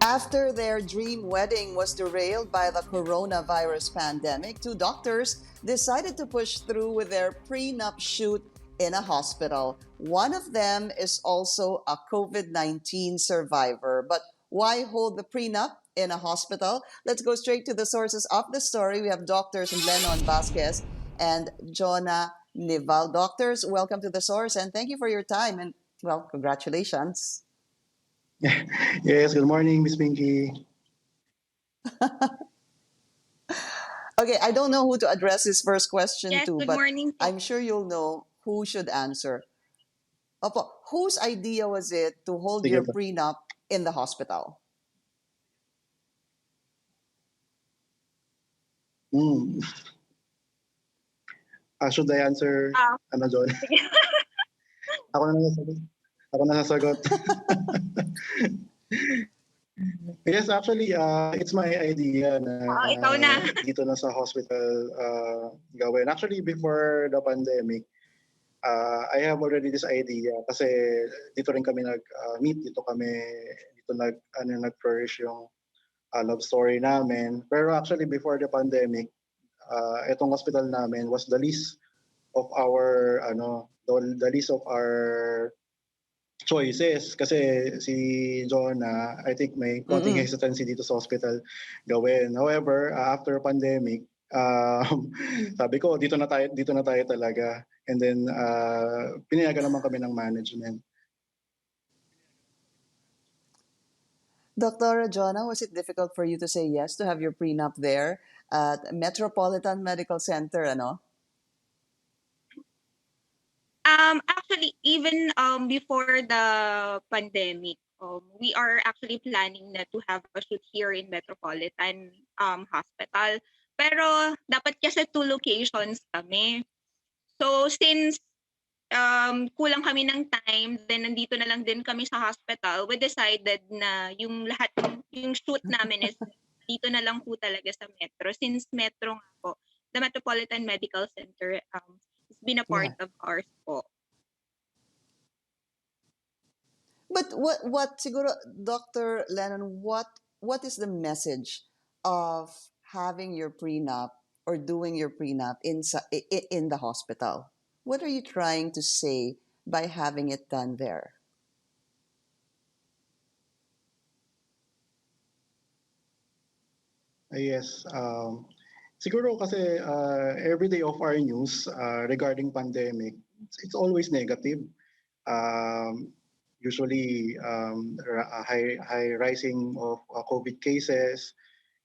After their dream wedding was derailed by the coronavirus pandemic, two doctors decided to push through with their prenup shoot in a hospital. One of them is also a COVID 19 survivor. But why hold the prenup in a hospital? Let's go straight to the sources of the story. We have doctors Lennon Vasquez and Jonah Nival. Doctors, welcome to the source and thank you for your time and, well, congratulations. Yes, good morning, Miss Pinky. Okay, I don't know who to address this first question Yes, to, good but morning po. I'm sure you'll know who should answer. Opo, whose idea was it to hold Sige your po. prenup in the hospital? Hmm. Should I answer, Ah, John? sige. Ako na nasasagot. Ako na nasasagot. Yes, actually, it's my idea na Ikaw na. dito na sa hospital gawin. Actually, before the pandemic, I have already this idea kasi dito rin kami nag-meet, dito nag-flourish yung love story namin. Pero actually, before the pandemic, itong hospital namin was the least of our the list of our choices kasi si Jonah, I think may konting hesitancy dito sa hospital gawin. However, after pandemic, sabi ko dito na tayo talaga. And then pinayagan naman kami ng management. Dr. Jonah, was it difficult for you to say yes to have your prenup there at Metropolitan Medical Center, ano? Actually, even before the pandemic, we are actually planning na to have a shoot here in Metropolitan Hospital. Pero dapat kasi 2 locations kami. So since kulang kami ng time, then nandito na lang din kami sa hospital, we decided na yung lahat yung shoot namin is dito na lang po talaga sa Metro. Since Metro nga po, the Metropolitan Medical Center has been a part of ours po. But what siguro, Dr. Lennon, what is the message of having your prenup or doing your prenup in the hospital? What are you trying to say by having it done there? Yes. Siguro kasi every day of our news regarding pandemic, it's always negative. Usually a high rising of COVID cases,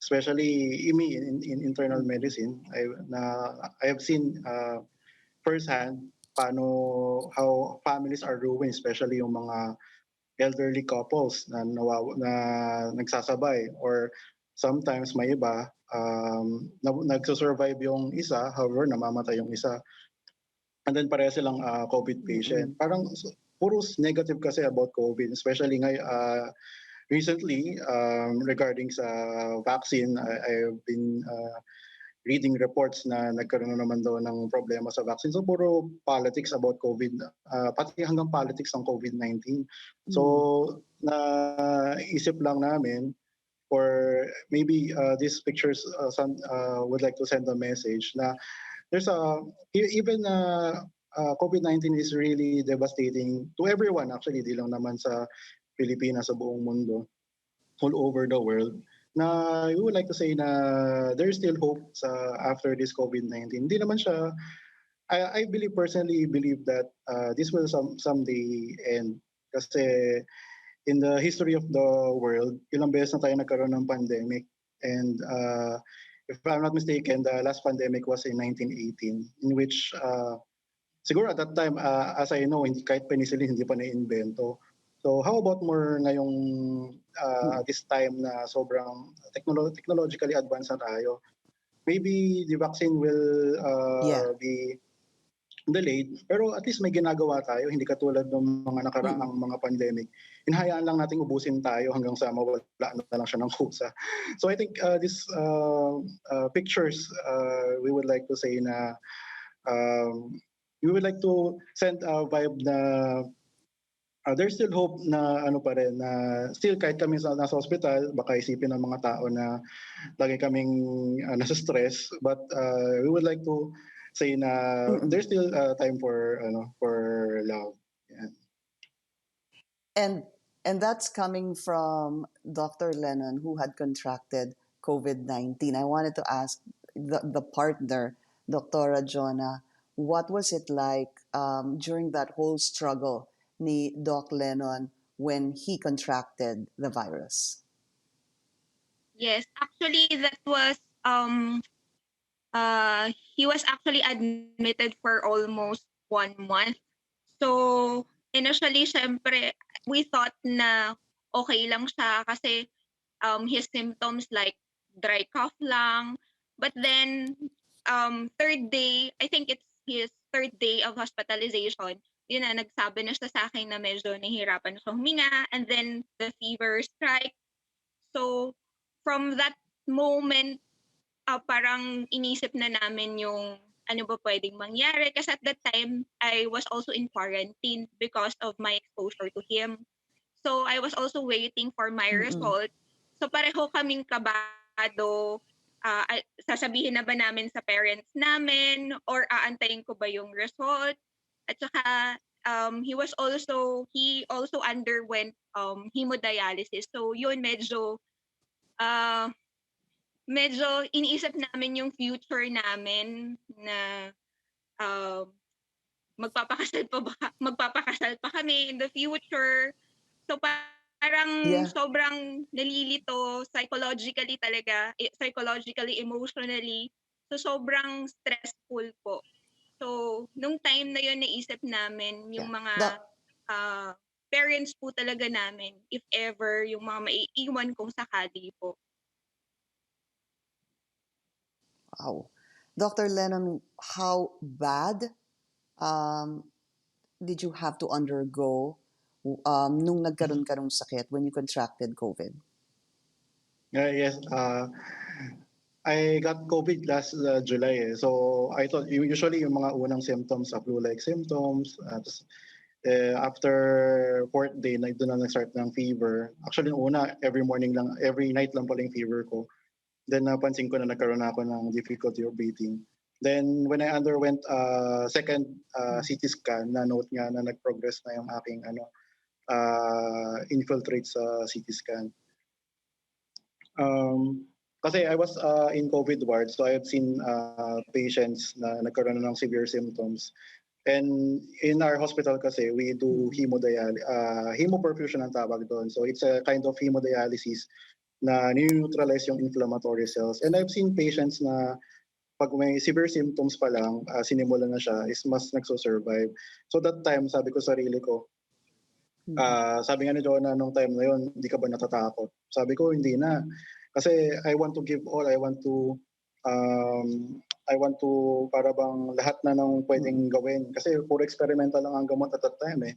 especially in internal medicine. I have seen firsthand how families are ruined, especially yung mga elderly couples na nagsasabay, or sometimes may iba nagsusurvive yung isa, however namamatay yung isa, and then pareha silang COVID patient. Parang puros negative kasi about COVID, especially recently regarding sa vaccine. I've been reading reports na nagkaroon na naman daw ng problema sa vaccine. So puro politics about COVID, pati hanggang politics ng COVID-19. So naisip lang namin, or maybe these pictures would like to send a message na there's even COVID-19 is really devastating to everyone, actually, di lang naman sa Pilipinas, sa buong mundo, all over the world. Na we would like to say na there's still hope after this COVID-19. Hindi naman siya, I personally believe that this will someday end. Kasi in the history of the world, ilang beses na tayo nagkaroon ng pandemic. And if I'm not mistaken, the last pandemic was in 1918, in which siguro at that time, as I know, kahit penicillin hindi pa na-invento. So how about more ngayong this time na sobrang technologically advanced na tayo? Maybe the vaccine will be delayed, pero at least may ginagawa tayo, hindi katulad ng mga nakaraang mga pandemic. Hinahayaan lang nating ubusin tayo hanggang sa mawala na lang siya ng kusa. So I think these pictures, we would like to say na we would like to send a vibe na there's still hope na ano pa rin, na still kahit kami nasa hospital, baka isipin ng mga tao na lagi kaming nasa stress, but we would like to say na Mm-mm. there's still time for love. Yeah. And and that's coming from Dr. Lennon, who had contracted COVID-19. I wanted to ask the partner, Dr. Jonah, what was it like during that whole struggle ni Doc Lennon when he contracted the virus? Yes, actually that was he was actually admitted for almost 1 month. So initially syempre we thought na okay lang siya kasi his symptoms like dry cough lang. But then third day, I think it's his third day of hospitalization, yun na, nagsabi na siya sa akin na medyo nahihirapan siya huminga, and then the fever strike. So from that moment, parang inisip na namin yung ano ba pwedeng mangyari. Kasi at that time, I was also in quarantine because of my exposure to him. So I was also waiting for my Mm-mm. result. So pareho kaming kabado. Sasabihin na ba namin sa parents namin or aantayin ko ba yung result? At saka he also underwent hemodialysis. So yun uh, medyo iniisip namin yung future namin na um, magpapakasal pa kami in the future. So parang Yeah. sobrang nalilito psychologically talaga, psychologically, emotionally. So sobrang stressful po. So nung time na yun naisip namin Yeah. yung mga uh, parents po talaga namin, if ever yung mga maiiwan kong sakali po. Wow. Dr. Lennon, how bad um, did you have to undergo nung nagkaroon ka ng sakit when you contracted COVID? Yes. I got COVID last July. So I thought usually yung mga unang symptoms, flu-like symptoms. After fourth day, doon na nag-start ng fever. Actually, una, every night lang pala yung fever ko. Then napansin ko na nagkaroon na ako ng difficulty of breathing. Then when I underwent second CT scan, na note nga na nag-progress na yung aking infiltrate sa CT scan. Kasi I was in COVID ward, so I have seen patients na nagkaroon ng severe symptoms. And in our hospital kasi, we do hemoperfusion ang tawag doon. So it's a kind of hemodialysis na neutralize yung inflammatory cells. And I've seen patients na pag may severe symptoms pa lang, sinimulan na siya, is mas nagso-survive. So that time, sabi ko sarili ko, sabi nga ni Jonah nung time na yun, hindi ka ba natatakot? Sabi ko, hindi na. Kasi I want to give all. I want to para bang lahat na ng pwedeng gawin. Kasi puro experimental lang ang gamot at that time eh.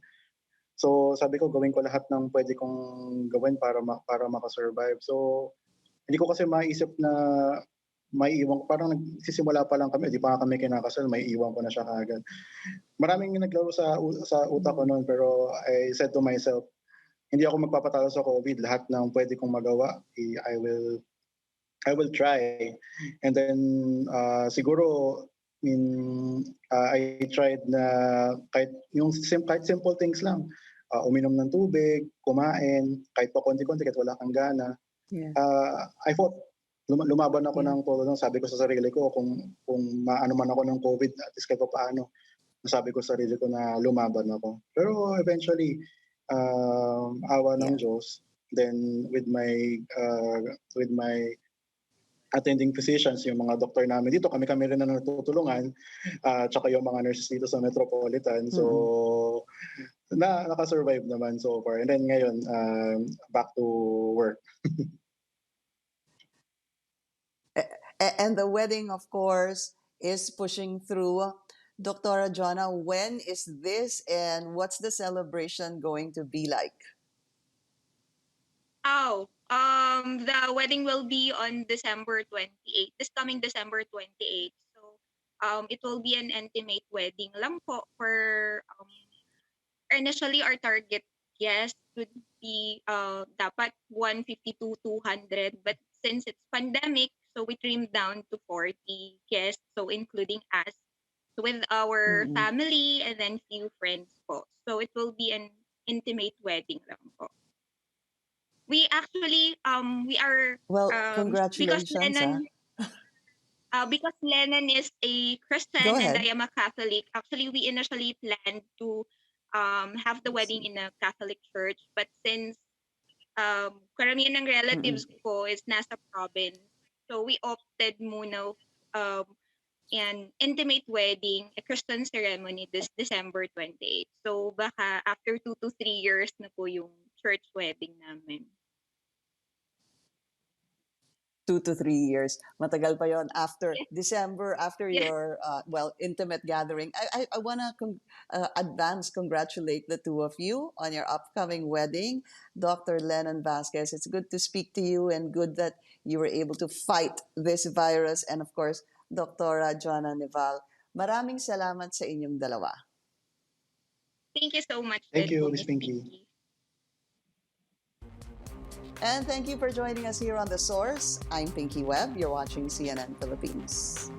So sabi ko, gawin ko lahat ng pwede kong gawin para makasurvive. So hindi ko kasi maisip na maiiwan ko. Parang nagsisimula pa lang kami, di pa nga kami kinakasal, maiiwan ko na siya kagad. Maraming naglaro sa utak ko noon, pero I said to myself, hindi ako magpapatalo sa COVID. Lahat ng pwede kong magawa, I will try. And then siguro I tried na kahit simple things lang. Uminom ng tubig, kumain, kahit pa konti-konti kahit wala kang gana. Yeah. I fought. Lumaban ako Yeah. ng todo. Sabi ko sa sarili ko, kung maano man ako ng COVID, at least kahit pa paano, sabi ko sa sarili ko na lumaban ako. Pero eventually, awa ng Yeah. Diyos, then with my attending physicians, yung mga doktor namin dito, kami rin na natutulungan, tsaka yung mga nurses dito sa Metropolitan. So, nakasurvive naman so far. And then ngayon, back to work. And the wedding, of course, is pushing through. Dr. Jonah, when is this and what's the celebration going to be like? The wedding will be on December 28th, this coming December 28th. So, it will be an intimate wedding lang po for, initially our target guests would be dapat 150 to 200, but since it's pandemic, so we trimmed down to 40 guests, so including us, so with our Mm-mm. family and then few friends po. So it will be an intimate wedding lang po. We actually we are Well, because congratulations, ah. Because Lennon is a Go Christian and ahead. I am a Catholic. Actually, we initially planned to have the I wedding see. in a Catholic church, but since karamihan ng relatives Mm-mm. ko is nasa province, so we opted muna um an intimate wedding, a Christian ceremony this December 28th. So baka after 2 to 3 years na po yung church wedding namin. 2 to 3 years. Matagal pa yon after Yes, December, after yes. your, well, intimate gathering. I want to advance congratulate the two of you on your upcoming wedding. Dr. Lennon Vasquez, it's good to speak to you and good that you were able to fight this virus. And of course, Dr. Jonah Nival, maraming salamat sa inyong dalawa. Thank you so much Thank din you, po, Miss Miss Pinky. Pinky. And thank you for joining us here on The Source. I'm Pinky Webb. You're watching CNN Philippines.